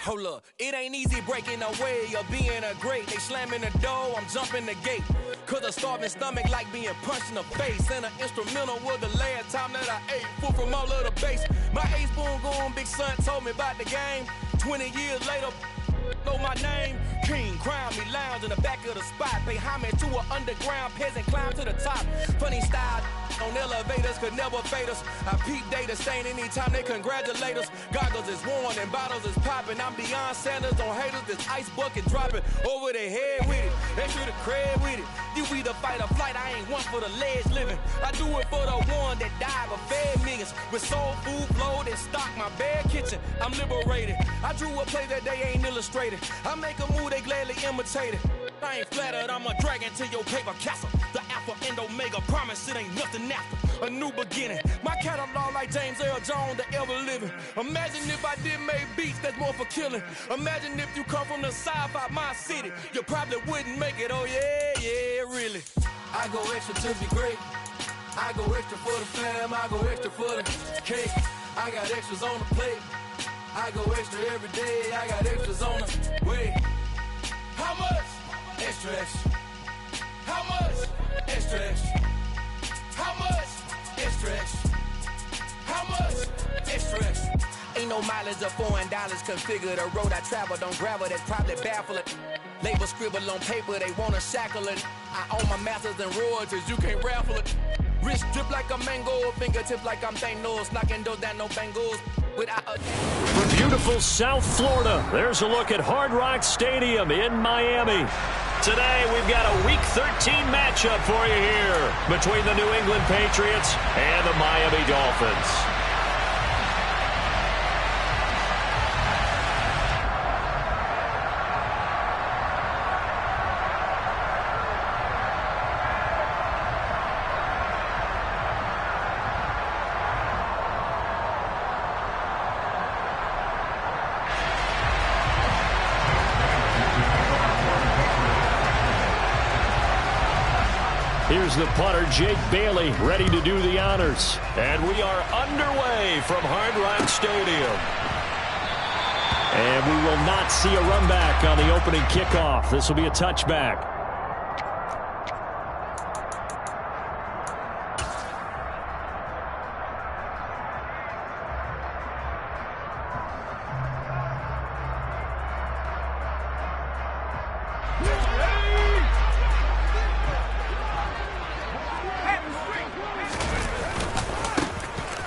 Hold up, it ain't easy breaking away or being a great. They slamming the door, I'm jumping the gate. Cause a starving stomach like being punched in the face. And an instrumental was the last time that I ate. Full from all of the bass. My ace boom going, big son told me about the game. 20 years later, know my name. King, crown me, lounge in the back of the spot. Pay homage to an underground peasant, climb to the top. Funny style on elevators could never fade us. I peep data stain anytime they congratulate us. Goggles is worn and bottles is popping. I'm beyond Sanders on haters, this ice bucket dropping over their head with it. Extra the cred with it. You either fight or flight, I ain't one for the ledge living. I do it for the one that died but fed millions. With soul food flowed and stock my bare kitchen. I'm liberated. I drew a play that they ain't illustrated. I make a move, they gladly imitate it. I ain't flattered, I'm a dragon to your paper castle. The Alpha and Omega, promise it ain't nothing after. A new beginning. My catalog like James Earl Jones, the ever living. Imagine if I did make beats that's more for killing. Imagine if you come from the sci-fi, my city. You probably wouldn't make it, oh yeah, really. I go extra to be great. I go extra for the fam, I go extra for the cake. I got extras on the plate. I go extra every day, I got extras on the way. How much? Extra, extra. How much? Extra, extra. How much? Extra, extra. How much? Extra, extra. Ain't no mileage of $4 configure the road I travel. Don't gravel, that's probably baffling. Label scribble on paper, they wanna shackle it. I own my masters and royalties, you can't raffle it. Wrist drip like a mango, fingertips like I'm Thanos, knocking those down, no bangles. From beautiful South Florida, there's a look at Hard Rock Stadium in Miami. Today, we've got a Week 13 matchup for you here between the New England Patriots and the Miami Dolphins. Here's the punter, Jake Bailey, ready to do the honors. And we are underway from Hard Rock Stadium. And we will not see a run back on the opening kickoff. This will be a touchback.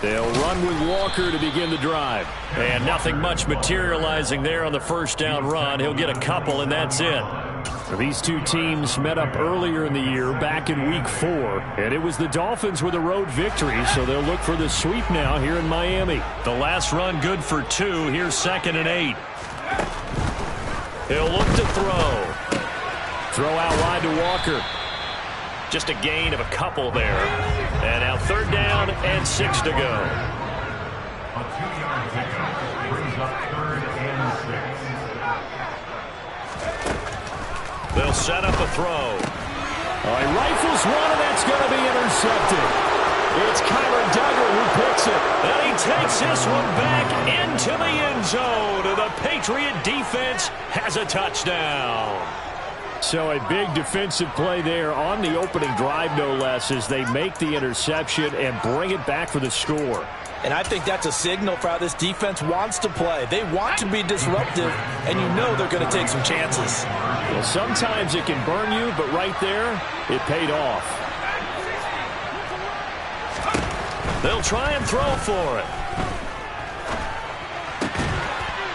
They'll run with Walker to begin the drive. And nothing much materializing there on the first down run. He'll get a couple, and that's it. These two teams met up earlier in the year, back in Week 4. And it was the Dolphins with a road victory, so they'll look for the sweep now here in Miami. The last run good for 2. Here's 2nd and 8. He'll look to throw. Throw out wide to Walker. Just a gain of a couple there. And now 3rd down and 6 to go. A 2-yard pickup brings up 3rd and 6. They'll set up a throw. He rifles one, and that's going to be intercepted. It's Kyler Duggar who picks it. And he takes this one back into the end zone. And the Patriot defense has a touchdown. So a big defensive play there on the opening drive, no less, as they make the interception and bring it back for the score. And I think that's a signal for how this defense wants to play. They want to be disruptive, and you know they're going to take some chances. Well, sometimes it can burn you, but right there, it paid off. They'll try and throw for it.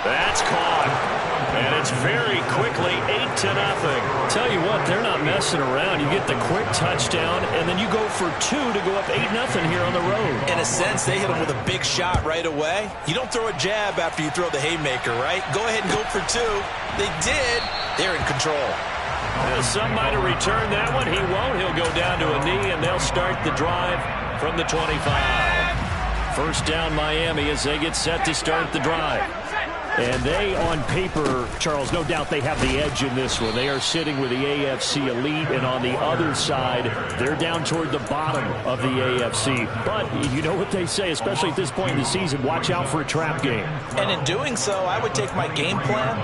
That's caught. And it's very quickly 8-0. Tell you what, they're not messing around. You get the quick touchdown, and then you go for 2 to go up 8-0 here on the road. In a sense, they hit them with a big shot right away. You don't throw a jab after you throw the haymaker, right? Go ahead and go for 2. They did. They're in control. Some might have returned that one. He won't. He'll go down to a knee, and they'll start the drive from the 25. 1st down Miami as they get set to start the drive. And they, on paper, Charles, no doubt they have the edge in this one. They are sitting with the AFC elite, and on the other side, they're down toward the bottom of the AFC. But you know what they say, especially at this point in the season, watch out for a trap game. And in doing so, I would take my game plan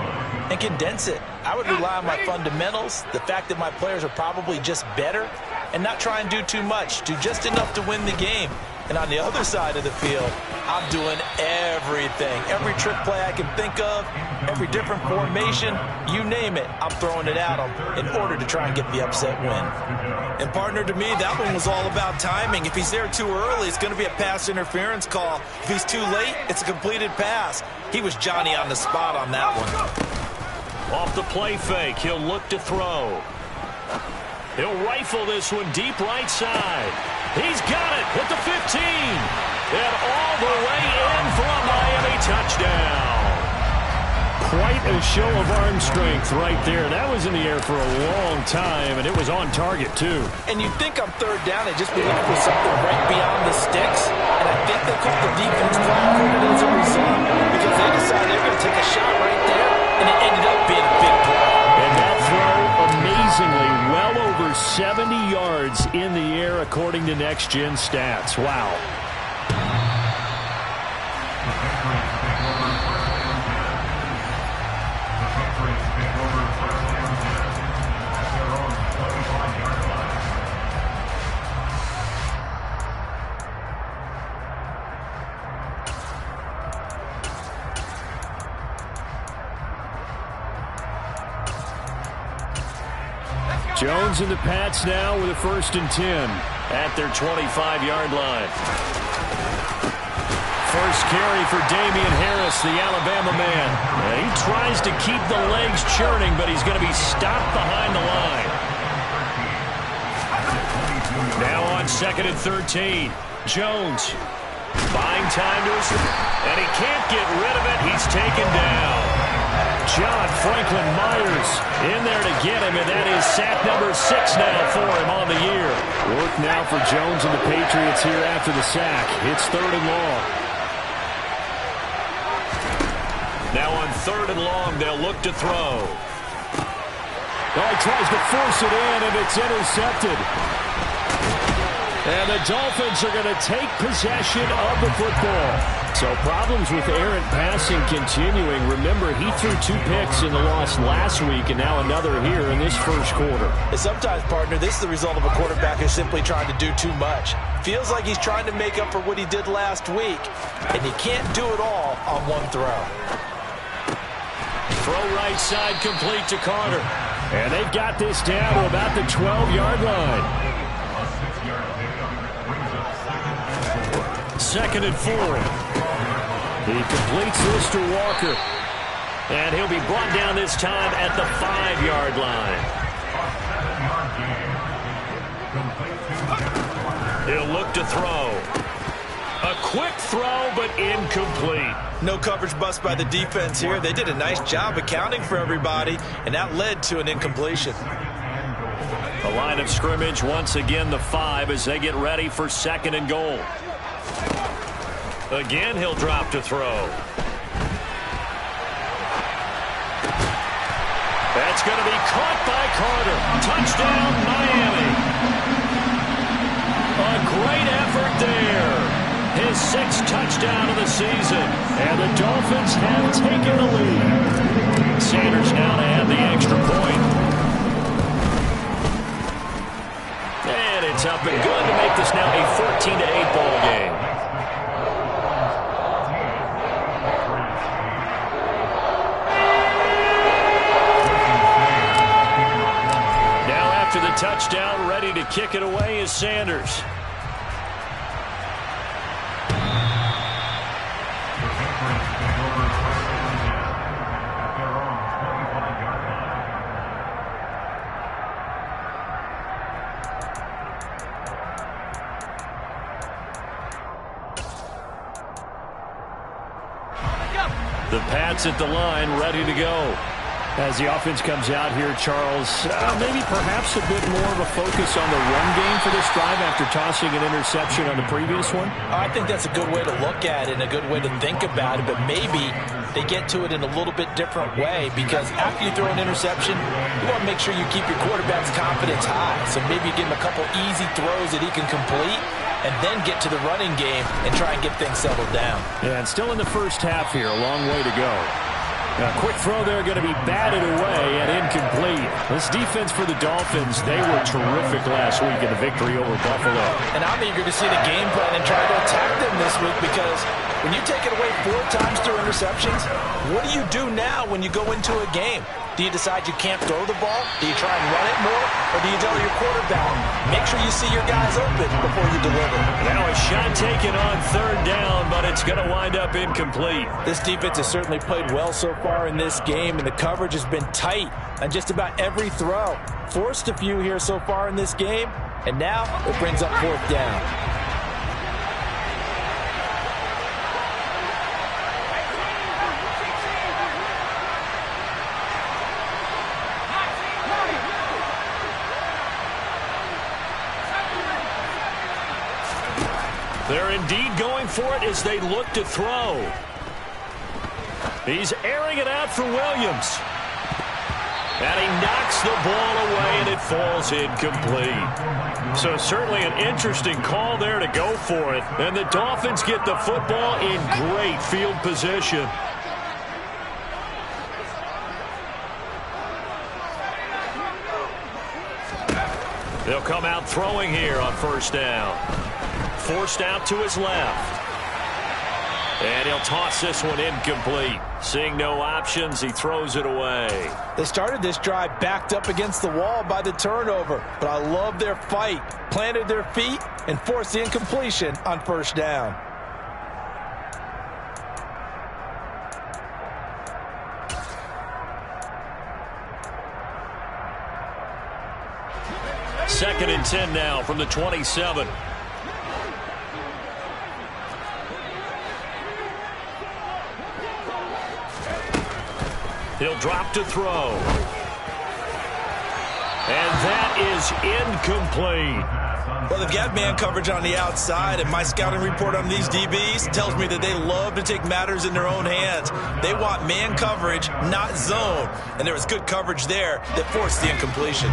and condense it. I would rely on my fundamentals, the fact that my players are probably just better, and not try and do too much, do just enough to win the game. And on the other side of the field, I'm doing everything. Every trick play I can think of, every different formation, you name it, I'm throwing it at them in order to try and get the upset win. And partner, to me, that one was all about timing. If he's there too early, it's going to be a pass interference call. If he's too late, it's a completed pass. He was Johnny on the spot on that one. Off the play fake, he'll look to throw. He'll rifle this one deep right side. He's got it at the 15. And all the way in for a Miami touchdown. Quite a show of arm strength right there. That was in the air for a long time, and it was on target, too. And you'd think on third down, they'd just be looking for something right beyond the sticks. And I think they called the defense flag as a result because they decided they were going to take a shot right there, and it ended up being a big play. And that throw, amazingly, well over 70 yards in the air, according to Next Gen Stats. Wow. Jones and the Pats now with a 1st and 10 at their 25-yard line. First carry for Damian Harris, the Alabama man. And he tries to keep the legs churning, but he's going to be stopped behind the line. Now on 2nd and 13. Jones buying time to his, and he can't get rid of it. He's taken down. John Franklin Myers in there to get him, and that is sack number 6 now for him on the year. Work now for Jones and the Patriots here after the sack. It's 3rd and long. Now on 3rd and long, they'll look to throw. Oh, he tries to force it in, and it's intercepted. And the Dolphins are going to take possession of the football. So problems with errant passing continuing. Remember, he threw 2 picks in the loss last week, and now another here in this first quarter. And sometimes, partner, this is the result of a quarterback who's simply trying to do too much. Feels like he's trying to make up for what he did last week, and he can't do it all on one throw. Throw right side complete to Carter. And they've got this down to about the 12-yard line. 2nd and 4. He completes this to Walker. And he'll be brought down this time at the 5-yard line. He'll look to throw. A quick throw, but incomplete. No coverage bust by the defense here. They did a nice job accounting for everybody, and that led to an incompletion. The line of scrimmage, once again, the 5 as they get ready for 2nd and goal. Again, he'll drop to throw. That's going to be caught by Carter. Touchdown, Miami. A great effort there. His 6th touchdown of the season. And the Dolphins have taken the lead. Sanders now to add the extra point. And it's up and good to make this now a 14-8 ball game. After the touchdown, ready to kick it away is Sanders. The Pats at the line, ready to go. As the offense comes out here, Charles, maybe perhaps a bit more of a focus on the run game for this drive after tossing an interception on the previous one? I think that's a good way to look at it and a good way to think about it, but maybe they get to it in a little bit different way, because after you throw an interception, you want to make sure you keep your quarterback's confidence high. So maybe you give him a couple easy throws that he can complete and then get to the running game and try and get things settled down. Yeah, and still in the first half here, a long way to go. A quick throw there going to be batted away and incomplete. This defense for the Dolphins, they were terrific last week in the victory over Buffalo. And I'm eager to see the game plan and try to attack them this week, because when you take it away 4 times through interceptions, what do you do now when you go into a game? Do you decide you can't throw the ball? Do you try and run it more? Or do you tell your quarterback, make sure you see your guys open before you deliver? Now a shot taken on third down, but it's going to wind up incomplete. This defense has certainly played well so far in this game, and the coverage has been tight on just about every throw. Forced a few here so far in this game, and now it brings up fourth down. They're indeed going for it as they look to throw. He's airing it out for Williams. And he knocks the ball away, and it falls incomplete. So certainly an interesting call there to go for it. And the Dolphins get the football in great field position. They'll come out throwing here on first down. Forced out to his left. And he'll toss this one incomplete. Seeing no options, he throws it away. They started this drive backed up against the wall by the turnover, but I love their fight. Planted their feet and forced the incompletion on first down. Second and 10 now from the 27. He'll drop to throw. And that is incomplete. Well, they've got man coverage on the outside, and my scouting report on these DBs tells me that they love to take matters in their own hands. They want man coverage, not zone. And there was good coverage there that forced the incompletion.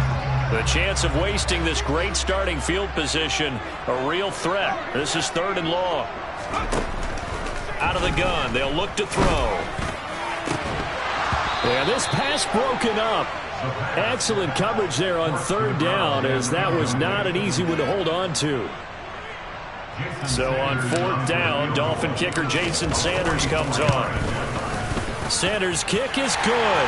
The chance of wasting this great starting field position, a real threat. This is third and long. Out of the gun, they'll look to throw. Yeah, this pass broken up. Excellent coverage there on third down, as that was not an easy one to hold on to. So on fourth down, Dolphin kicker Jason Sanders comes on. Sanders' kick is good.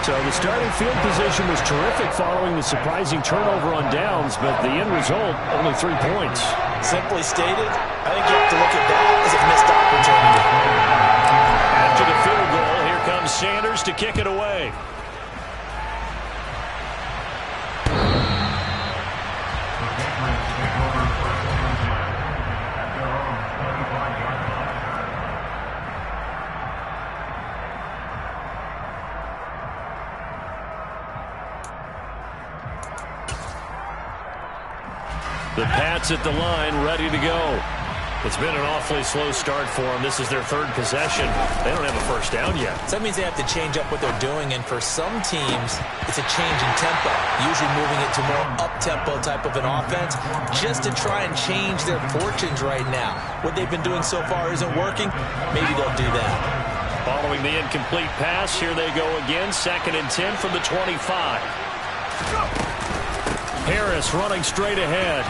So the starting field position was terrific following the surprising turnover on downs, but the end result, only 3 points. Simply stated, I think you have to look at that as a missed opportunity. After the field goal, here comes Sanders to kick it away. The Pats at the line, ready to go. It's been an awfully slow start for them. This is their third possession. They don't have a first down yet. So that means they have to change up what they're doing, and for some teams, it's a change in tempo, usually moving it to more up-tempo type of an offense, just to try and change their fortunes right now. What they've been doing so far isn't working. Maybe they'll do that. Following the incomplete pass, here they go again. Second and 10 from the 25. Harris running straight ahead.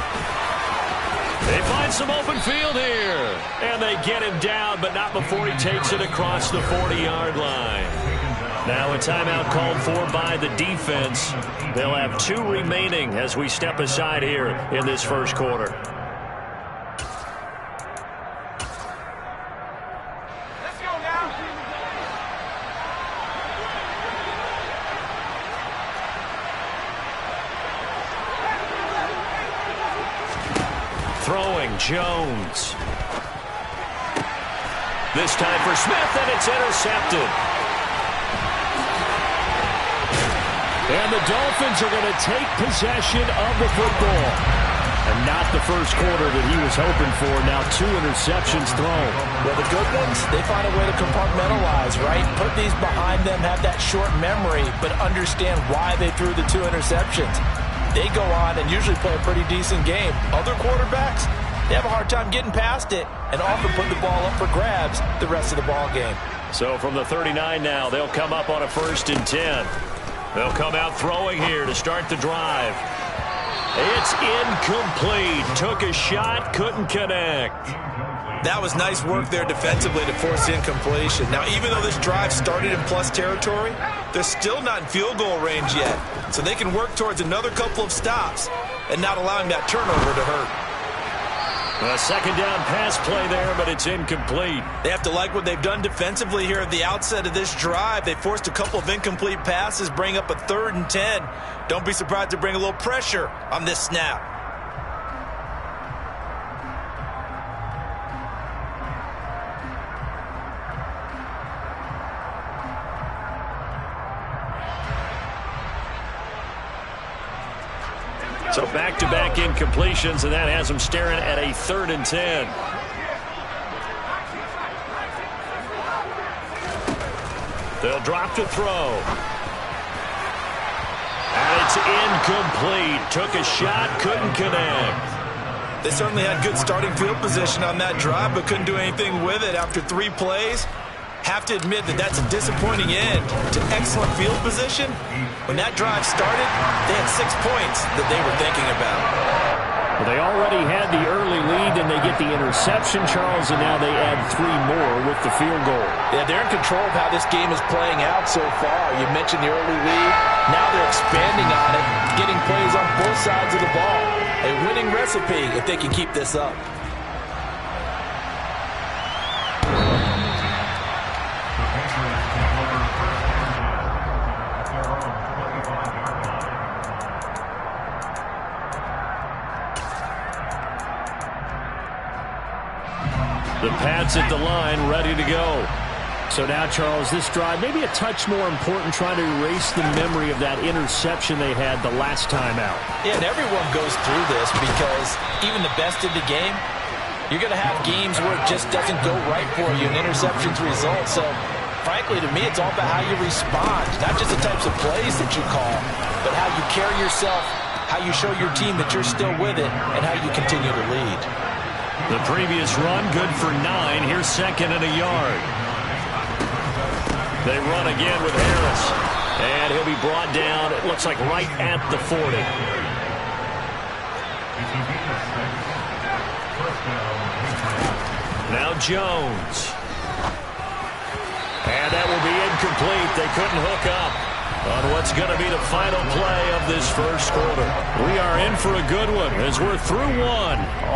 They find some open field here. And they get him down, but not before he takes it across the 40-yard line. Now a timeout called for by the defense. They'll have 2 remaining as we step aside here in this first quarter. Throwing Jones. This time for Smith, and it's intercepted. And the Dolphins are going to take possession of the football. And not the first quarter that he was hoping for. Now 2 interceptions thrown. Well, the good ones, they find a way to compartmentalize, right? Put these behind them, have that short memory, but understand why they threw the 2 interceptions. They go on and usually play a pretty decent game. Other quarterbacks, they have a hard time getting past it and often put the ball up for grabs the rest of the ball game. So from the 39 now, they'll come up on a 1st and 10. They'll come out throwing here to start the drive. It's incomplete. Took a shot, couldn't connect. That was nice work there defensively to force the incompletion. Now, even though this drive started in plus territory, they're still not in field goal range yet. So they can work towards another couple of stops and not allowing that turnover to hurt. A 2nd down pass play there, but it's incomplete. They have to like what they've done defensively here at the outset of this drive. They forced a couple of incomplete passes, bring up a 3rd and 10. Don't be surprised to bring a little pressure on this snap. So back-to-back incompletions, and that has them staring at a 3rd and 10. They'll drop to throw. And it's incomplete. Took a shot, couldn't connect. They certainly had good starting field position on that drive, but couldn't do anything with it after 3 plays. Have to admit that that's a disappointing end to excellent field position. When that drive started, they had 6 points that they were thinking about. Well, they already had the early lead, and they get the interception, Charles, and now they add 3 more with the field goal. Yeah, they're in control of how this game is playing out so far. You mentioned the early lead. Now they're expanding on it, getting plays on both sides of the ball. A winning recipe if they can keep this up. The Pats at the line, ready to go. So now, Charles, this drive maybe a touch more important, trying to erase the memory of that interception they had the last time out. Yeah, and everyone goes through this because even the best of the game, you're going to have games where it just doesn't go right for you, and interceptions result. So, frankly, to me, it's all about how you respond, not just the types of plays that you call, but how you carry yourself, how you show your team that you're still with it, and how you continue to lead. The previous run, good for 9. Here's 2nd and a yard. They run again with Harris. And he'll be brought down, it looks like right at the 40. Now Jones. And that will be incomplete. They couldn't hook up on what's going to be the final play of this first quarter. We are in for a good one as we're through 1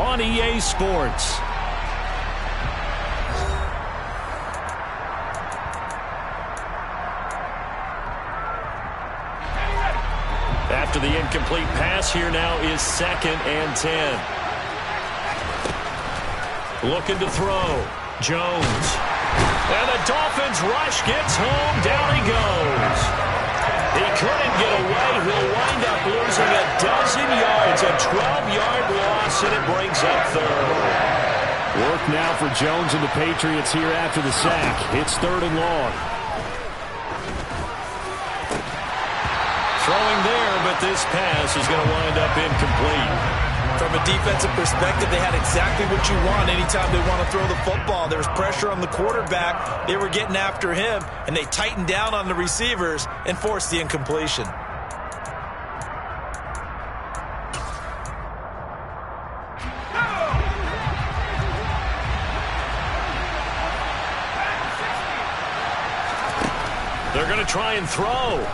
on EA Sports. After the incomplete pass, here now is 2nd and 10. Looking to throw. Jones. And the Dolphins rush gets home. Down he goes. He couldn't get away. He'll wind up losing a dozen yards. A 12-yard loss, and it brings up 3rd. Work now for Jones and the Patriots here after the sack. It's 3rd and long. Throwing there, but this pass is going to wind up incomplete. From a defensive perspective, they had exactly what you want anytime they want to throw the football. There was pressure on the quarterback. They were getting after him, and they tightened down on the receivers and forced the incompletion. They're going to try and throw.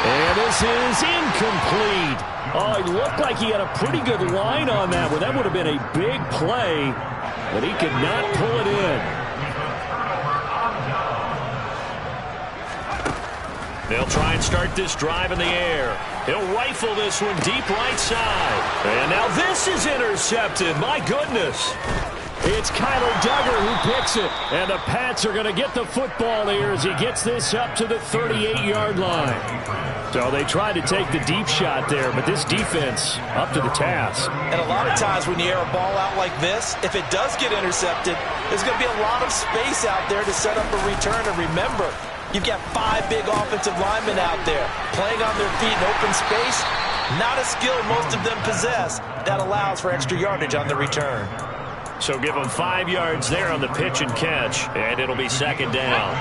And this is incomplete. Oh, it looked like he had a pretty good line on that one. That would have been a big play, but he could not pull it in. They'll try and start this drive in the air. He'll rifle this one deep right side. And now this is intercepted. My goodness. It's Kyler Duggar who picks it. And the Pats are going to get the football here as he gets this up to the 38-yard line. So they tried to take the deep shot there, but this defense up to the task. And a lot of times when you air a ball out like this, if it does get intercepted, there's going to be a lot of space out there to set up a return. And remember, you've got 5 big offensive linemen out there playing on their feet in open space. Not a skill most of them possess that allows for extra yardage on the return. So give them 5 yards there on the pitch and catch, and it'll be second down.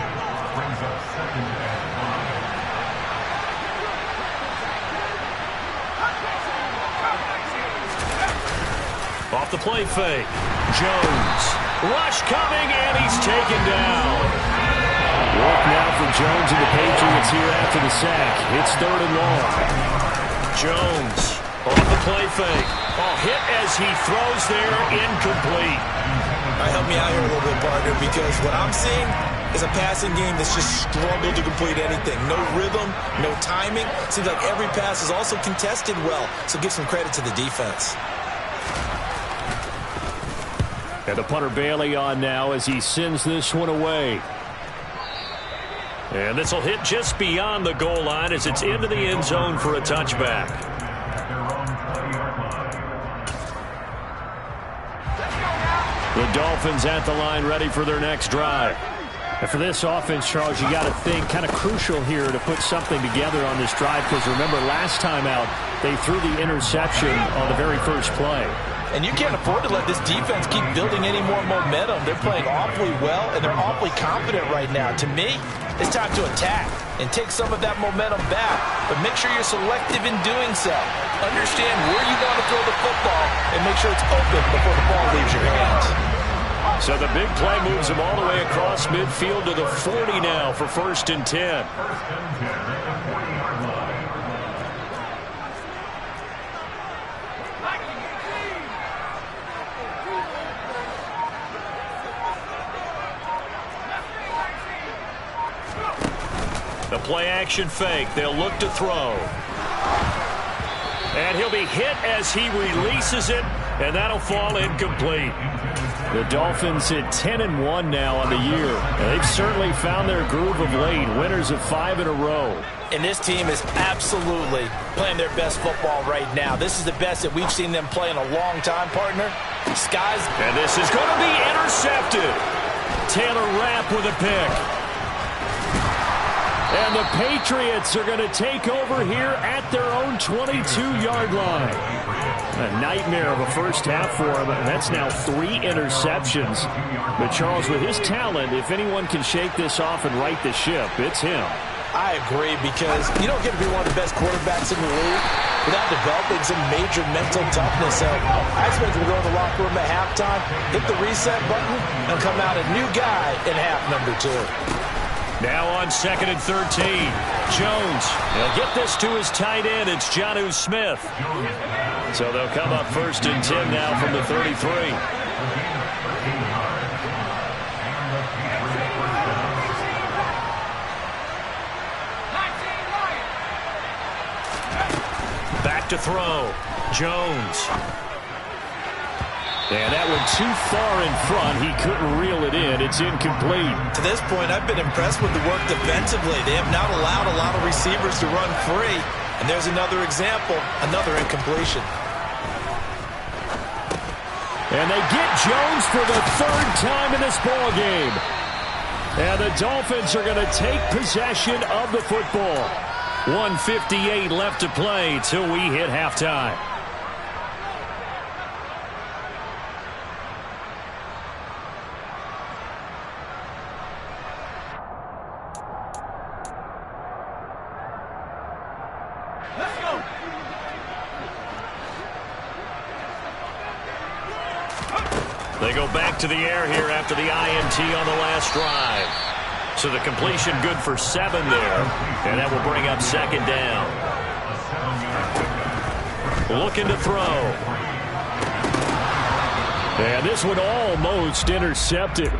Off the play fake. Jones. Rush coming, and he's taken down. Work now for Jones and the Patriots here after the sack. It's 3rd and long. Jones off the play fake. Oh, hit as he throws there, incomplete. All right, help me out here a little bit, partner, because what I'm seeing is a passing game that's just struggled to complete anything. No rhythm, no timing. Seems like every pass is also contested well, so give some credit to the defense. And the punter Bailey on now as he sends this one away. And this will hit just beyond the goal line as it's into the end zone for a touchback. The Dolphins at the line ready for their next drive. And for this offense, Charles, you got to think kind of crucial here to put something together on this drive because remember last time out they threw the interception on the very first play. And you can't afford to let this defense keep building any more momentum. They're playing awfully well, and they're awfully confident right now. To me, it's time to attack and take some of that momentum back, but make sure you're selective in doing so. Understand where you want to throw the football and make sure it's open before the ball leaves your hands. So the big play moves him all the way across midfield to the 40 now for 1st and 10. The play-action fake. They'll look to throw. And he'll be hit as he releases it, and that'll fall incomplete. The Dolphins at 10-1 now on the year. And they've certainly found their groove of late. Winners of 5 in a row. And this team is absolutely playing their best football right now. This is the best that we've seen them play in a long time, partner. Skies. And this is going to be intercepted. Taylor Rapp with a pick. And the Patriots are going to take over here at their own 22-yard line. A nightmare of a first half for him. That's now 3 interceptions. But Charles, with his talent, if anyone can shake this off and right the ship, it's him. I agree, because you don't get to be one of the best quarterbacks in the league without developing some major mental toughness. So I expect him to go in the locker room at halftime, hit the reset button, and come out a new guy in half number 2. Now on 2nd and 13. Jones. He'll get this to his tight end. It's Jonnu Smith. So they'll come up 1st and 10 now from the 33. Back to throw. Jones. And that went too far in front. He couldn't reel it in. It's incomplete. To this point, I've been impressed with the work defensively. They have not allowed a lot of receivers to run free. And there's another example, another incompletion. And they get Jones for the 3rd time in this ball game. And the Dolphins are going to take possession of the football. 1:58 left to play till we hit halftime. They go back to the air here after the INT on the last drive. So the completion good for 7 there. And that will bring up 2nd down. Looking to throw. And this one almost intercepted.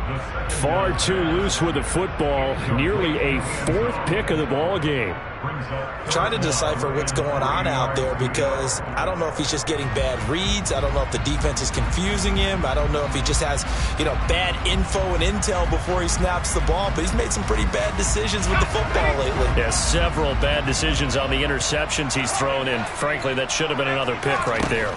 Far too loose with the football. Nearly a fourth pick of the ball game. Trying to decipher what's going on out there because I don't know if he's just getting bad reads. I don't know if the defense is confusing him. I don't know if he just has, bad info and intel before he snaps the ball. But he's made some pretty bad decisions with the football lately. Yeah, several bad decisions on the interceptions he's thrown, and frankly, that should have been another pick right there.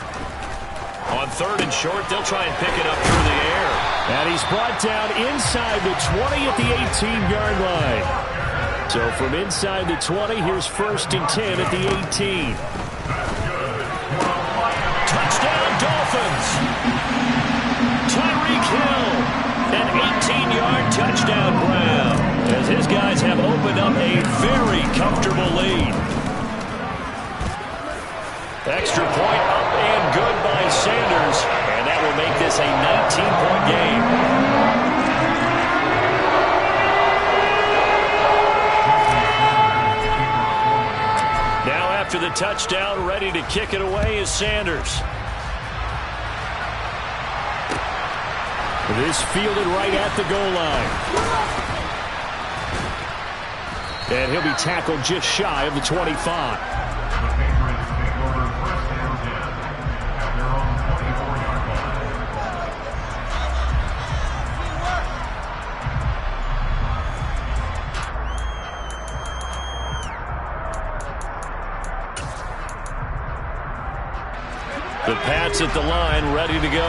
On 3rd and short, they'll try and pick it up through the air. And he's brought down inside the 20 at the 18-yard line. So from inside the 20, here's 1st and 10 at the 18. Touchdown, Dolphins. Tyreek Hill, an 18-yard touchdown grab, as his guys have opened up a very comfortable lead. Extra point up and good by Sanders, and that will make this a 19-point game. Now after the touchdown, ready to kick it away is Sanders. This fielded right at the goal line. And he'll be tackled just shy of the 25. The Pats at the line, ready to go.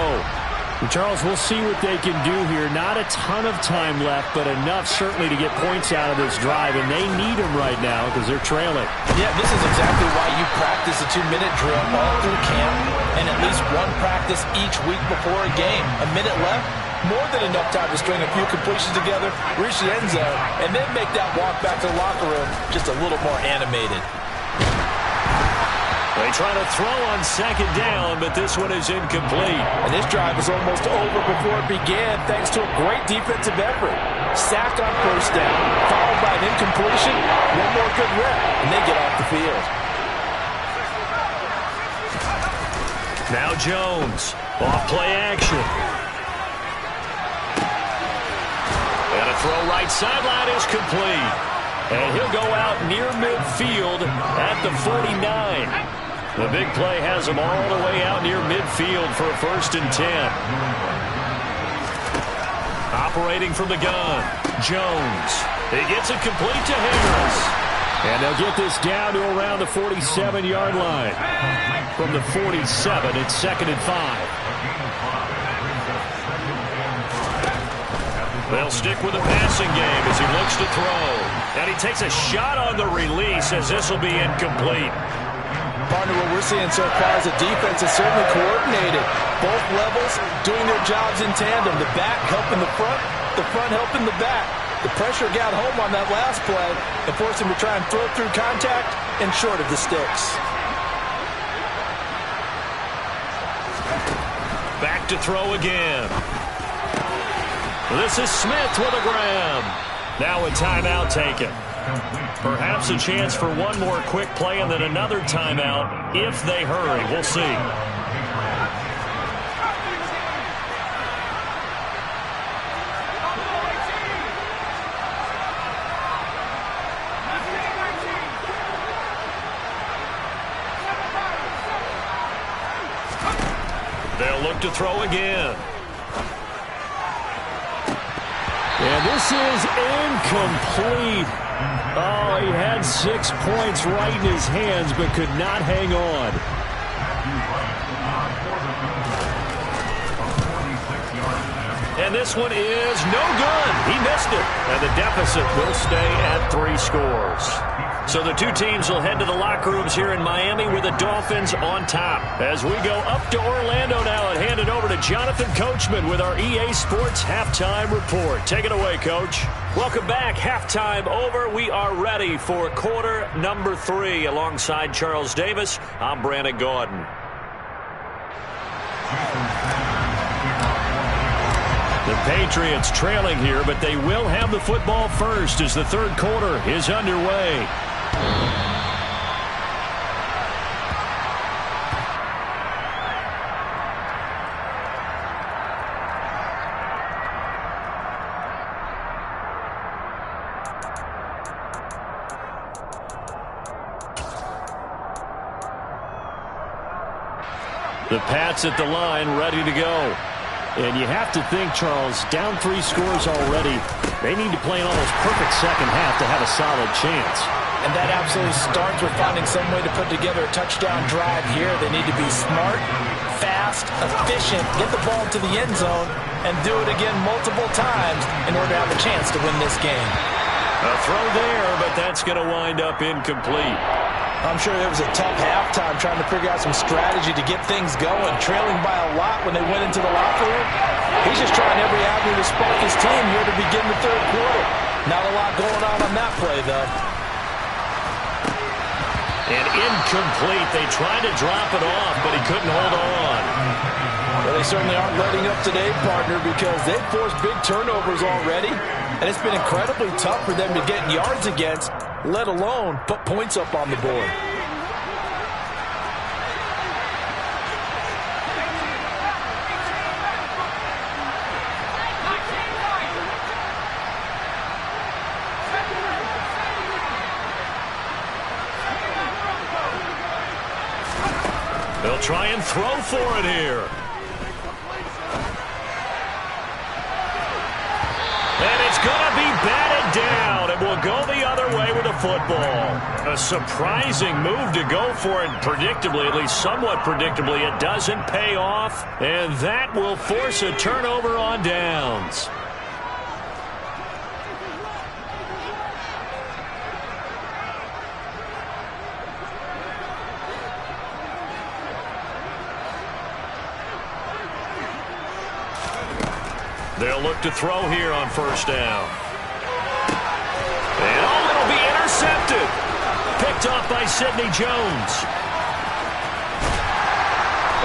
And Charles, we'll see what they can do here. Not a ton of time left, but enough certainly to get points out of this drive, and they need them right now because they're trailing. Yeah, this is exactly why you practice a 2-minute drill all through camp and at least one practice each week before a game. A minute left, more than enough time to string a few completions together, reach the end zone, and then make that walk back to the locker room just a little more animated. They try to throw on 2nd down, but this one is incomplete. And this drive was almost over before it began thanks to a great defensive effort. Sack on 1st down, followed by an incompletion, one more good rep, and they get off the field. Now Jones, off play action. And a throw right sideline is complete. And he'll go out near midfield at the 49. The big play has him all the way out near midfield for a 1st and 10. Operating from the gun, Jones. He gets it complete to Harris. And they'll get this down to around the 47-yard line. From the 47, it's 2nd and 5. They'll stick with the passing game as he looks to throw. And he takes a shot on the release as this will be incomplete. Partner, what we're seeing so far is the defense is certainly coordinated. Both levels doing their jobs in tandem. The back helping the front helping the back. The pressure got home on that last play and forced him to try and throw through contact and short of the sticks. Back to throw again. This is Smith with a grab. Now a timeout taken. Perhaps a chance for one more quick play and then another timeout if they hurry. We'll see. They'll look to throw again. And this is incomplete. Oh, he had 6 points right in his hands but could not hang on. And this one is no good. He missed it. And the deficit will stay at 3 scores. So the two teams will head to the locker rooms here in Miami with the Dolphins on top. As we go up to Orlando now and hand it over to Jonathan Coachman with our EA Sports Halftime Report. Take it away, Coach. Welcome back. Halftime over. We are ready for quarter number 3. Alongside Charles Davis, I'm Brandon Gaudin. The Patriots trailing here, but they will have the football first as the third quarter is underway. The Pats at the line, ready to go. And you have to think, Charles, down 3 scores already. They need to play an almost perfect second half to have a solid chance. And that absolutely starts with finding some way to put together a touchdown drive here. They need to be smart, fast, efficient, get the ball to the end zone, and do it again multiple times in order to have a chance to win this game. A throw there, but that's going to wind up incomplete. I'm sure it was a tough halftime trying to figure out some strategy to get things going, trailing by a lot when they went into the locker room. He's just trying every avenue to spark his team here to begin the third quarter. Not a lot going on that play, though. And incomplete. They tried to drop it off, but he couldn't hold on. Well, they certainly aren't letting up today, partner, because they've forced big turnovers already, and it's been incredibly tough for them to get yards against, let alone put points up on the board. They'll try and throw for it here. And it's going to be batted down, and will go the other way with the football. A surprising move to go for it, predictably, at least somewhat predictably. It doesn't pay off, and that will force a turnover on downs. They'll look to throw here on first down. And it'll be intercepted. Picked off by Sidney Jones.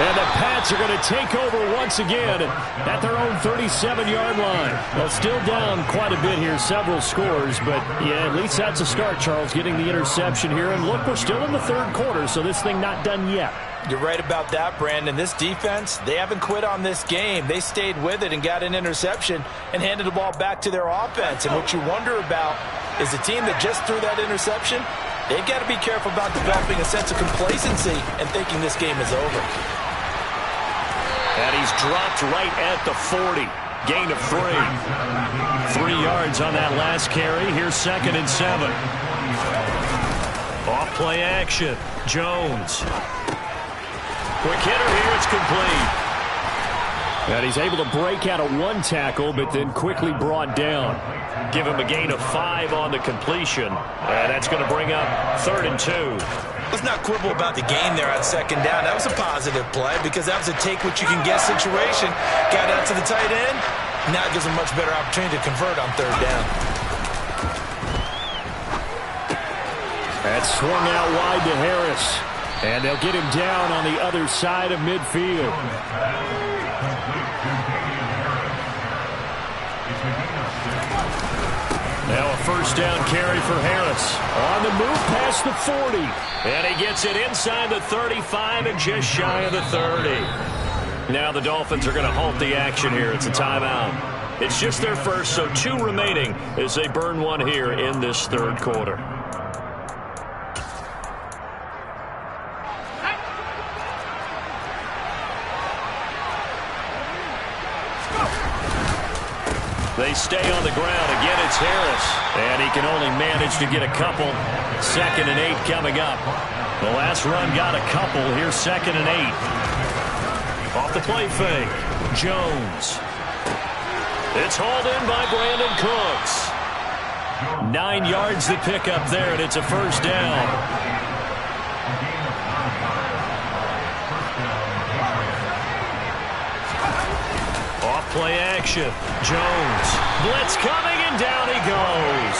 And the Pats are going to take over once again at their own 37-yard line. Well, still down quite a bit here, several scores, but yeah, at least that's a start, Charles, getting the interception here. And look, we're still in the third quarter, so this thing not done yet. You're right about that, Brandon. This defense, they haven't quit on this game. They stayed with it and got an interception and handed the ball back to their offense. And what you wonder about is the team that just threw that interception, they've got to be careful about developing a sense of complacency and thinking this game is over. And he's dropped right at the 40. Gain of 3. 3 yards on that last carry. Here's 2nd and 7. Off play action. Jones. Quick hitter here, it's complete. And he's able to break out of 1 tackle, but then quickly brought down. Give him a gain of 5 on the completion. And that's going to bring up 3rd and 2. Let's not quibble about the gain there on 2nd down. That was a positive play because that was a take-what-you-can-get situation. Got out to the tight end. Now it gives him a much better opportunity to convert on 3rd down. That's swung out wide to Harris. And they'll get him down on the other side of midfield. Now a first down carry for Harris. On the move past the 40. And he gets it inside the 35 and just shy of the 30. Now the Dolphins are going to halt the action here. It's a timeout. It's just their first, so 2 remaining as they burn 1 here in this third quarter. They stay on the ground. Again, it's Harris. And he can only manage to get a couple. 2nd and 8 coming up. The last run got a couple. Here's 2nd and 8. Off the play fake. Jones. It's hauled in by Brandon Cooks. 9 yards to pick up there, and it's a first down. Play action. Jones. Blitz coming, and down he goes.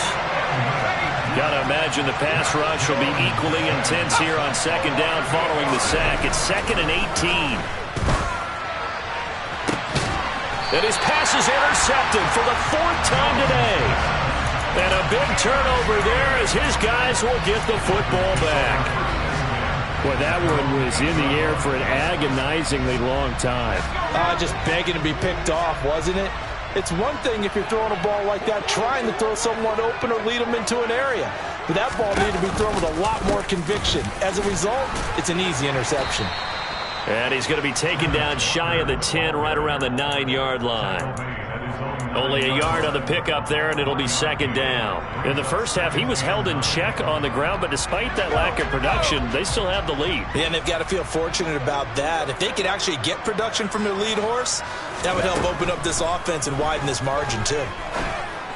Got to imagine the pass rush will be equally intense here on 2nd down following the sack. It's 2nd and 18. And his pass is intercepted for the 4th time today. And a big turnover there as his guys will get the football back. Well, that one was in the air for an agonizingly long time. Just begging to be picked off, wasn't it? It's one thing if you're throwing a ball like that, trying to throw someone open or lead them into an area. But that ball needed to be thrown with a lot more conviction. As a result, it's an easy interception. And he's going to be taken down shy of the 10, right around the 9-yard line. Only a yard on the pickup there, and it'll be second down. In the first half, he was held in check on the ground, but despite that lack of production, they still have the lead. Yeah, and they've got to feel fortunate about that. If they could actually get production from their lead horse, that would help open up this offense and widen this margin, too.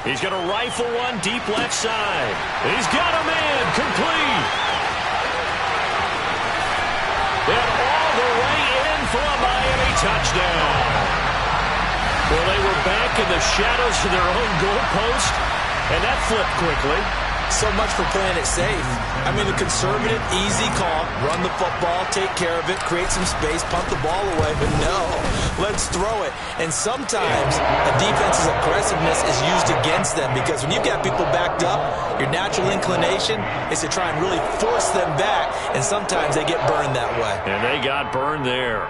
He's going to rifle one deep left side. He's got a man complete. And all the way in for a Miami touchdown. Well, they were back in the shadows of their own goalpost, and that flipped quickly. So much for playing it safe. I mean, the conservative, easy call, run the football, take care of it, create some space, punt the ball away, but no, let's throw it. And sometimes a defense's aggressiveness is used against them because when you've got people backed up, your natural inclination is to try and really force them back, and sometimes they get burned that way. And they got burned there.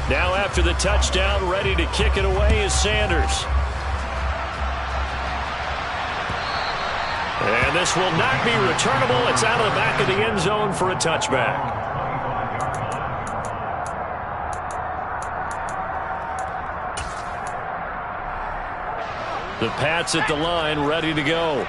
Now after the touchdown, ready to kick it away is Sanders. And this will not be returnable. It's out of the back of the end zone for a touchback. The Pats at the line, ready to go.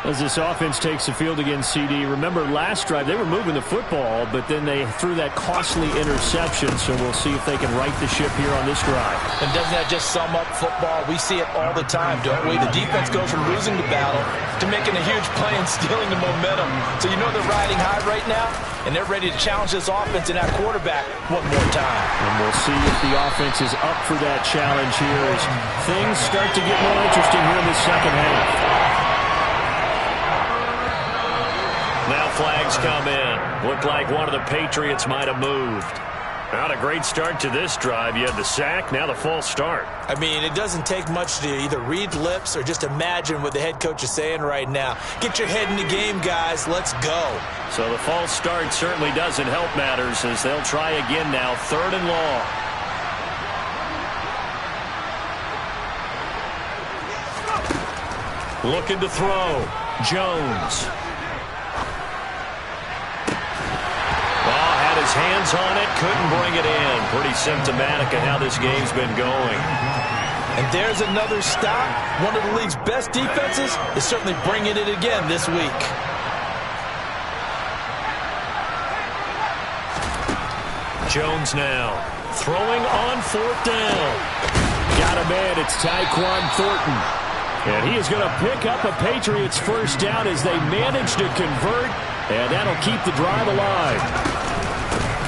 As this offense takes the field against CD, remember last drive they were moving the football, but then they threw that costly interception, so we'll see if they can right the ship here on this drive. And doesn't that just sum up football? We see it all the time, don't we? The defense goes from losing the battle to making a huge play and stealing the momentum. So you know they're riding high right now, and they're ready to challenge this offense and that quarterback one more time. And we'll see if the offense is up for that challenge here as things start to get more interesting here in the second half. Now flags come in. Looked like one of the Patriots might have moved. Not a great start to this drive. You had the sack, now the false start. I mean, it doesn't take much to either read lips or just imagine what the head coach is saying right now. Get your head in the game, guys. Let's go. So the false start certainly doesn't help matters as they'll try again now, 3rd and long. Looking to throw. Jones. His hands on it, couldn't bring it in. Pretty symptomatic of how this game's been going. And there's another stop. One of the league's best defenses is certainly bringing it again this week. Jones now throwing on 4th down. Got a man, it's Tyquan Thornton. And he is going to pick up a Patriots first down as they manage to convert, and that'll keep the drive alive.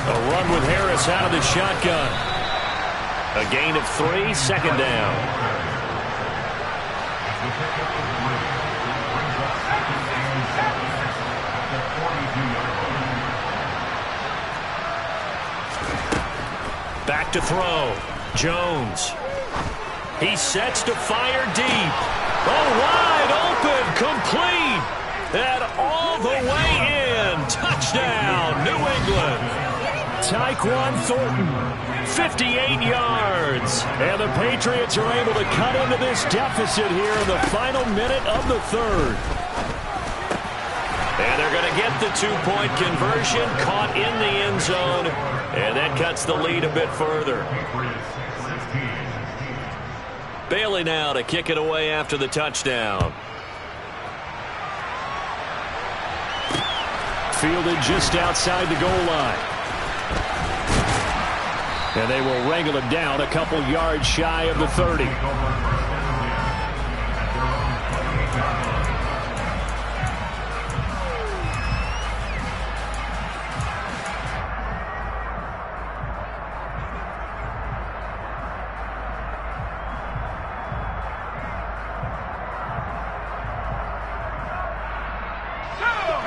A run with Harris out of the shotgun. A gain of 3, 2nd down. Back to throw. Jones. He sets to fire deep. Oh, wide open, complete. And all the way in. Touchdown, New England. Tyquan Thornton, 58 yards. And the Patriots are able to cut into this deficit here in the final minute of the 3rd. And they're going to get the 2-point conversion, caught in the end zone, and that cuts the lead a bit further. Bailey now to kick it away after the touchdown. Fielded just outside the goal line. And they will wrangle him down a couple yards shy of the 30.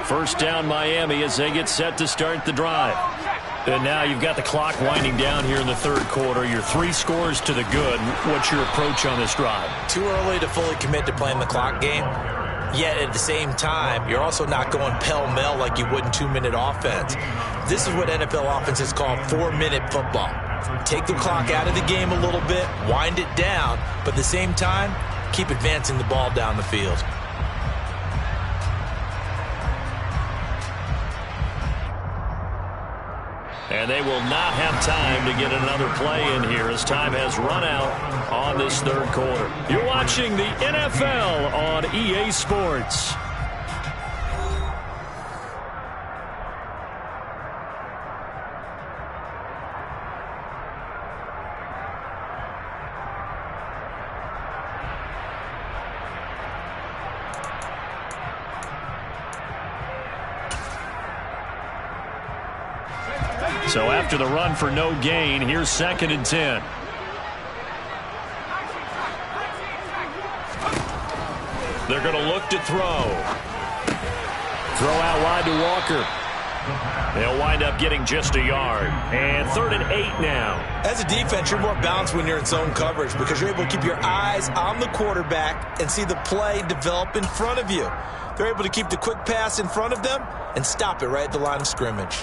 First down Miami as they get set to start the drive. And now you've got the clock winding down here in the 3rd quarter. You're 3 scores to the good. What's your approach on this drive? Too early to fully commit to playing the clock game. Yet at the same time, you're also not going pell-mell like you would in 2-minute offense. This is what NFL offenses call 4-minute football. Take the clock out of the game a little bit, wind it down, but at the same time, keep advancing the ball down the field. And they will not have time to get another play in here as time has run out on this third quarter. You're watching the NFL on EA Sports. So after the run for no gain, here's 2nd and 10. They're going to look to throw. Throw out wide to Walker. They'll wind up getting just a yard. And 3rd and 8 now. As a defense, you're more balanced when you're in zone coverage because you're able to keep your eyes on the quarterback and see the play develop in front of you. They're able to keep the quick pass in front of them and stop it right at the line of scrimmage.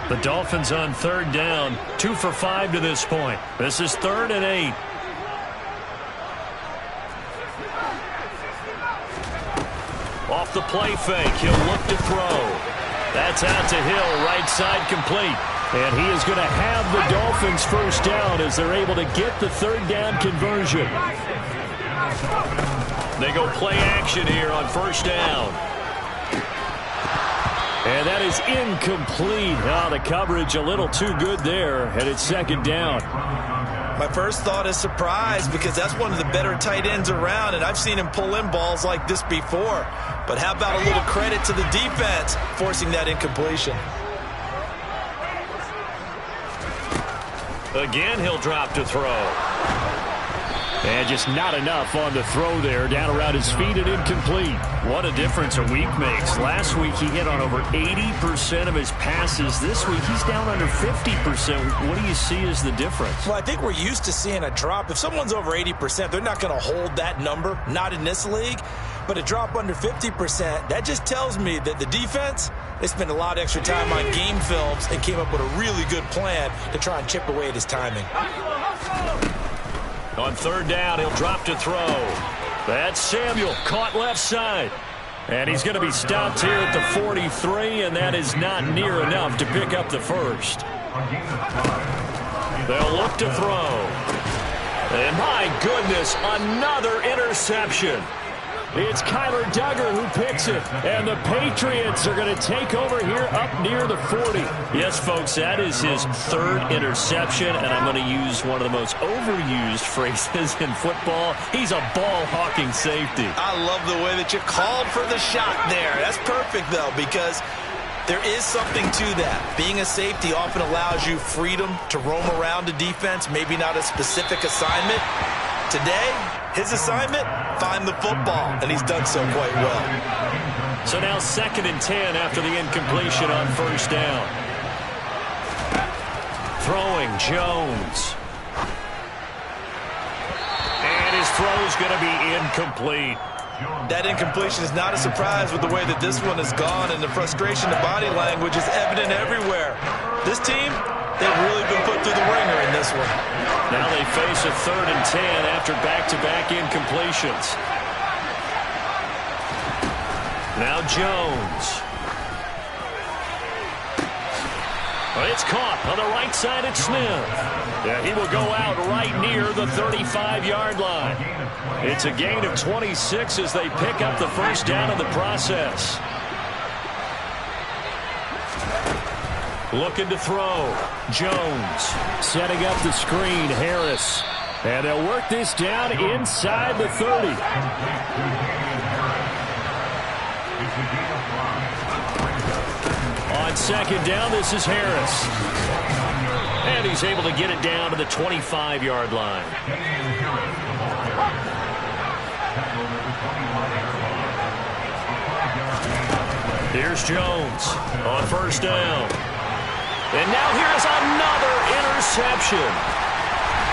The Dolphins on 3rd down, 2 for 5 to this point. This is 3rd and 8. Off the play fake, he'll look to throw. That's out to Hill, right side complete. And he is going to have the Dolphins first down as they're able to get the 3rd down conversion. They go play action here on 1st down. And that is incomplete. Oh, the coverage a little too good there, and it's 2nd down. My first thought is surprise because that's one of the better tight ends around, and I've seen him pull in balls like this before. But how about a little credit to the defense forcing that incompletion? Again, he'll drop to throw. And just not enough on the throw there. Down around his feet and incomplete. What a difference a week makes. Last week he hit on over 80% of his passes. This week he's down under 50%. What do you see as the difference? Well, I think we're used to seeing a drop. If someone's over 80%, they're not going to hold that number. Not in this league. But a drop under 50%, that just tells me that the defense, they spent a lot of extra time on game films and came up with a really good plan to try and chip away at his timing. On 3rd down, he'll drop to throw. That's Samuel, caught left side. And he's going to be stopped here at the 43, and that is not near enough to pick up the first. They'll look to throw. And my goodness, another interception. It's Kyler Duggar who picks it, and the Patriots are going to take over here up near the 40. Yes, folks, that is his 3rd interception, and I'm going to use one of the most overused phrases in football. He's a ball-hawking safety. I love the way that you called for the shot there. That's perfect, though, because there is something to that. Being a safety often allows you freedom to roam around the defense, maybe not a specific assignment. Today, his assignment, find the football, and he's done so quite well. So now 2nd and 10 after the incompletion on 1st down. Throwing Jones. And his throw's going to be incomplete. That incompletion is not a surprise with the way that this one has gone, and the frustration, the body language is evident everywhere. This team, they've really been put through the ringer in this one. Now they face a 3rd and 10 after back-to-back incompletions. Now Jones. But it's caught on the right side at Smith. Yeah, he will go out right near the 35-yard line. It's a gain of 26 as they pick up the first down in the process. Looking to throw. Jones setting up the screen. Harris. And they'll work this down inside the 30. On 2nd down, this is Harris. And he's able to get it down to the 25-yard line. Here's Jones on first down. And now here's another interception.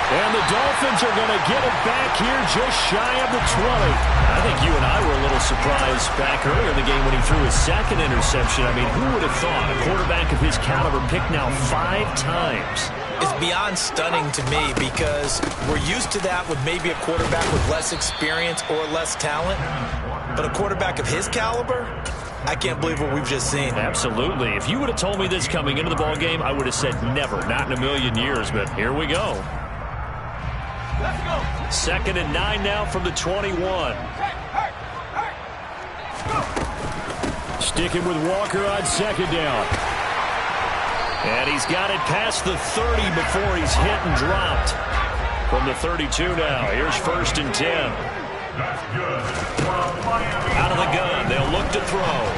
And the Dolphins are going to get it back here just shy of the 20. I think you and I were a little surprised back earlier in the game when he threw his second interception. I mean, who would have thought a quarterback of his caliber picked now 5 times? It's beyond stunning to me because we're used to that with maybe a quarterback with less experience or less talent. But a quarterback of his caliber, I can't believe what we've just seen. Absolutely. If you would have told me this coming into the ball game, I would have said never, not in a million years. But here we go. Let's go. 2nd and 9 now from the 21. Sticking with Walker on 2nd down. And he's got it past the 30 before he's hit and dropped. From the 32 now, here's 1st and 10. Out of the gun, they'll look to throw.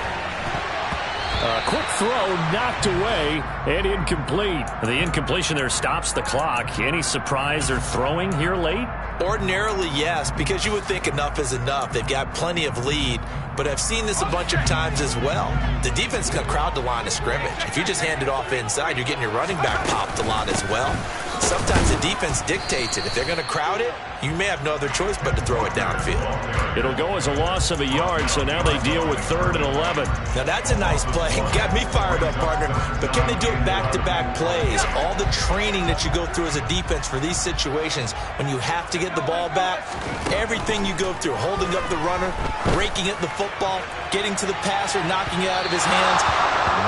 A quick throw knocked away and incomplete. The incompletion there stops the clock. Any surprise they're throwing here late? Ordinarily, yes, because you would think enough is enough. They've got plenty of lead, but I've seen this a bunch of times as well. The defense can crowd the line of scrimmage. If you just hand it off inside, you're getting your running back popped a lot as well. Sometimes the defense dictates it. If they're going to crowd it, you may have no other choice but to throw it downfield. It'll go as a loss of a yard, so now they deal with 3rd and 11. Now that's a nice play. Got me fired up, partner. But can they do it back-to-back plays? All the training that you go through as a defense for these situations, when you have to get the ball back, everything you go through, holding up the runner, breaking at the football, getting to the passer, knocking it out of his hands,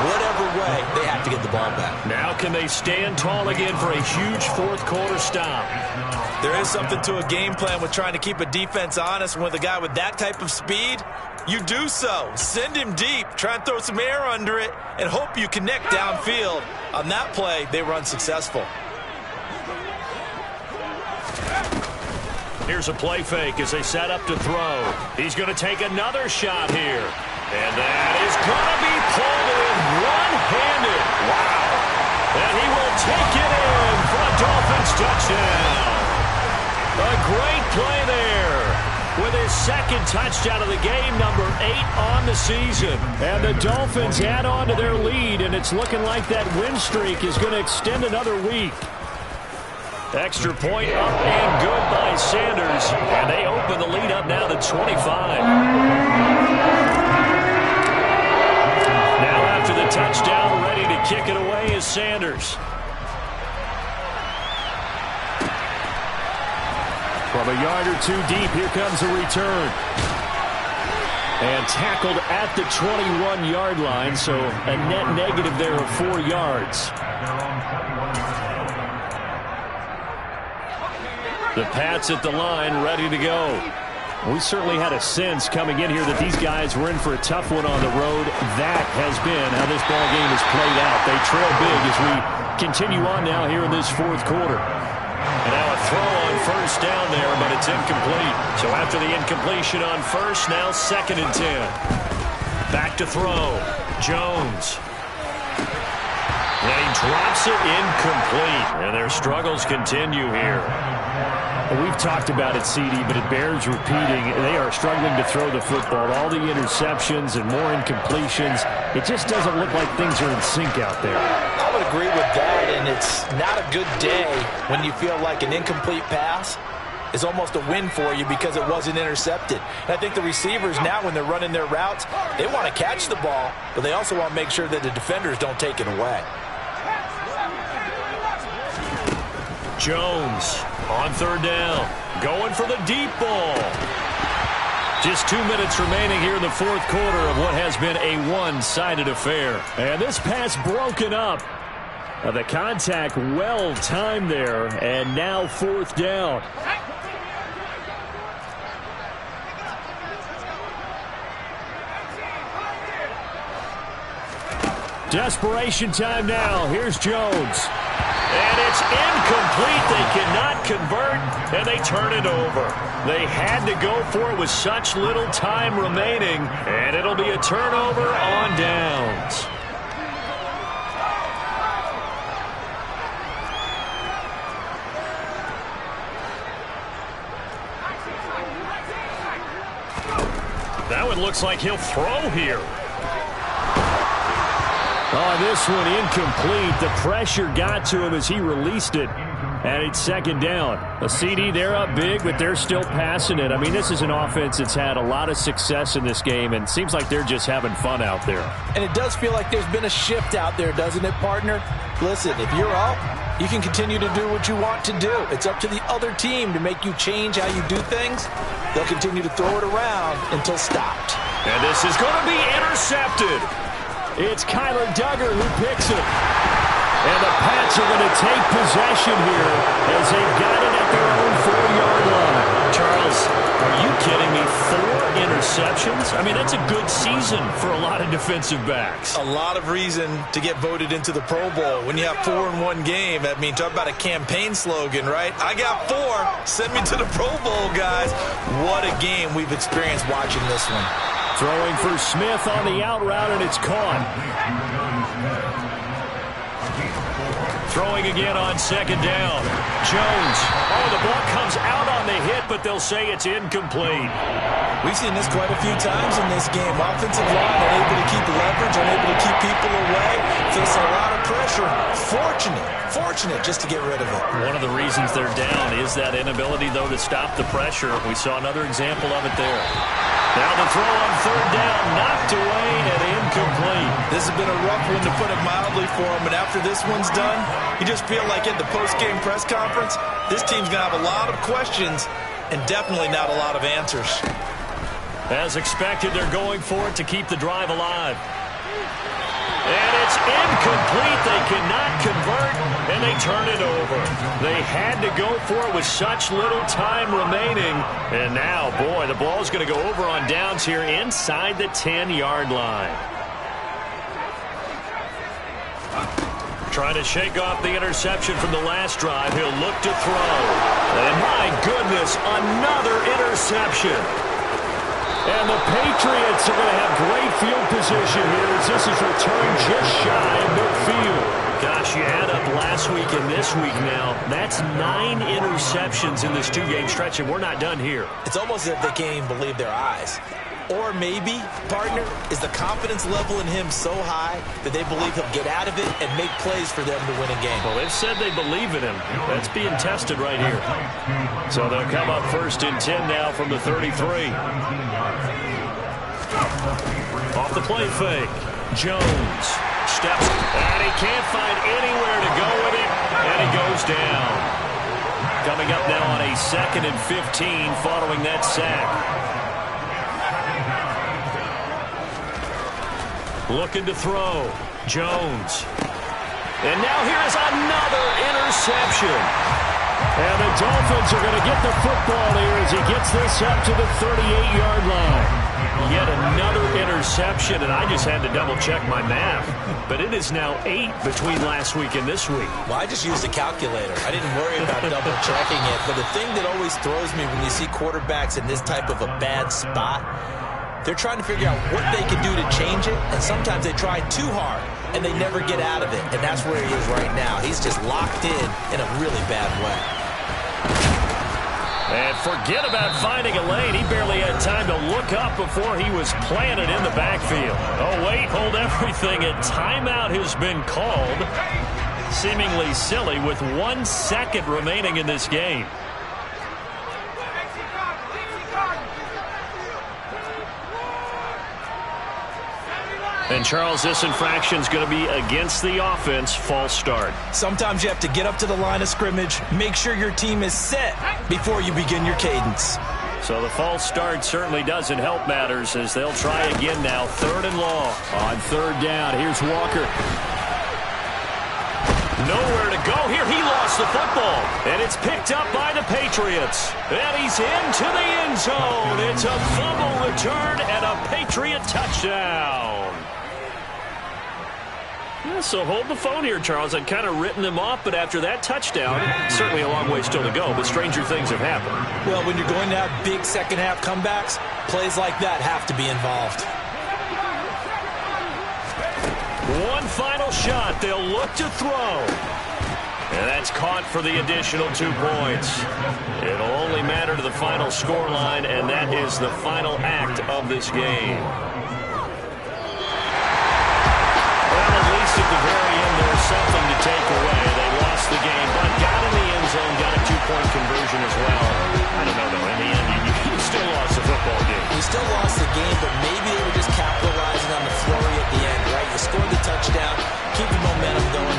whatever way, they have to get the ball back. Now can they stand tall again for a huge 4th quarter stop? There is something to a game plan with trying to keep a defense honest. With a guy with that type of speed, you do so. Send him deep. Try and throw some air under it and hope you connect downfield. On that play, they were unsuccessful. Here's a play fake as they set up to throw. He's going to take another shot here. And that is going to be pulled in one-handed. Wow. And he will take it in for a Dolphins touchdown. A great play there with his 2nd touchdown of the game, number 8 on the season. And the Dolphins add on to their lead, and it's looking like that win streak is going to extend another week. Extra point up and good by Sanders, and they open the lead up now to 25. Now after the touchdown, ready to kick it away is Sanders. From a yard or 2 deep, here comes a return. And tackled at the 21-yard line, so a net negative there of 4 yards. The Pats at the line, ready to go. We certainly had a sense coming in here that these guys were in for a tough one on the road. That has been how this ball game has played out. They trail big as we continue on now here in this 4th quarter. And now a throw on 1st down there, but it's incomplete. So after the incompletion on 1st, now 2nd and 10. Back to throw. Jones. And he drops it incomplete. And their struggles continue here. We've talked about it, CD, but it bears repeating. They are struggling to throw the football. All the interceptions and more incompletions. It just doesn't look like things are in sync out there. I would agree with that, and it's not a good day when you feel like an incomplete pass is almost a win for you because it wasn't intercepted. And I think the receivers now, when they're running their routes, they want to catch the ball, but they also want to make sure that the defenders don't take it away. Jones on 3rd down, going for the deep ball. Just 2 minutes remaining here in the 4th quarter of what has been a one-sided affair. And this pass broken up. The contact well timed there, and now 4th down. Desperation time now. Here's Jones. And it's incomplete. They cannot convert, and they turn it over. They had to go for it with such little time remaining, and it'll be a turnover on downs. That one looks like he'll throw here. Oh, this one incomplete. The pressure got to him as he released it. And it's second down. A CD, they're up big, but they're still passing it. I mean, this is an offense that's had a lot of success in this game, and seems like they're just having fun out there. And it does feel like there's been a shift out there, doesn't it, partner? Listen, if you're up, you can continue to do what you want to do. It's up to the other team to make you change how you do things. They'll continue to throw it around until stopped. And this is going to be intercepted. It's Kyler Duggar who picks it. And the Pats are going to take possession here as they've got it at their own 4-yard line. Charles, are you kidding me? 4 interceptions? I mean, that's a good season for a lot of defensive backs. A lot of reason to get voted into the Pro Bowl. When you have 4 in one game, I mean, talk about a campaign slogan, right? I got 4. Send me to the Pro Bowl, guys. What a game we've experienced watching this one. Throwing for Smith on the out route, and it's caught. Throwing again on second down. Jones. Oh, the ball comes out on the hit, but they'll say it's incomplete. We've seen this quite a few times in this game. Offensive line unable to keep leverage, unable to keep people away, facing a lot of pressure. Fortunate just to get rid of it. One of the reasons they're down is that inability, though, to stop the pressure. We saw another example of it there. Now the throw on third down, knocked away and incomplete. This has been a rough one, to put it mildly, for him. And after this one's done, you just feel like at the post-game press conference, this team's going to have a lot of questions and definitely not a lot of answers. As expected, they're going for it to keep the drive alive. And it's incomplete. They cannot convert, and they turn it over. They had to go for it with such little time remaining. And now, boy, the ball's going to go over on downs here inside the 10-yard line. Trying to shake off the interception from the last drive. He'll look to throw. And my goodness, another interception. And the Patriots are going to have great field position here as this is returned just shy of midfield. Gosh, you add up last week and this week now. That's 9 interceptions in this 2-game stretch, and we're not done here. It's almost as if they can't even believe their eyes. Or maybe, partner, is the confidence level in him so high that they believe he'll get out of it and make plays for them to win a game. Well, they've said they believe in him. That's being tested right here. So they'll come up 1st and 10 now from the 33. Off the play fake. Jones steps, and he can't find anywhere to go with it, and he goes down. Coming up now on a 2nd and 15 following that sack. Looking to throw. Jones. And now here is another interception. And the Dolphins are going to get the football here as he gets this up to the 38-yard line. Yet another interception, and I just had to double-check my math. But it is now 8 between last week and this week. Well, I just used a calculator. I didn't worry about double-checking it. But the thing that always throws me when you see quarterbacks in this type of a bad spot, they're trying to figure out what they can do to change it, and sometimes they try too hard, and they never get out of it, and that's where he is right now. He's just locked in a really bad way. And forget about finding a lane. He barely had time to look up before he was planted in the backfield. Oh, wait, hold everything. A timeout has been called. Seemingly silly with 1 second remaining in this game. And, Charles, this infraction is going to be against the offense. False start. Sometimes you have to get up to the line of scrimmage, make sure your team is set before you begin your cadence. So the false start certainly doesn't help matters as they'll try again now. 3rd and long. On 3rd down, here's Walker. Nowhere to go here. He lost the football. And it's picked up by the Patriots. And he's into the end zone. It's a fumble return and a Patriot touchdown. Yeah, so hold the phone here, Charles. I'd kind of written them off, but after that touchdown, certainly a long way still to go, but stranger things have happened. Well, when you're going to have big second-half comebacks, plays like that have to be involved. One final shot. They'll look to throw. And that's caught for the additional 2 points. It'll only matter to the final scoreline, and that is the final act of this game. game, but maybe they were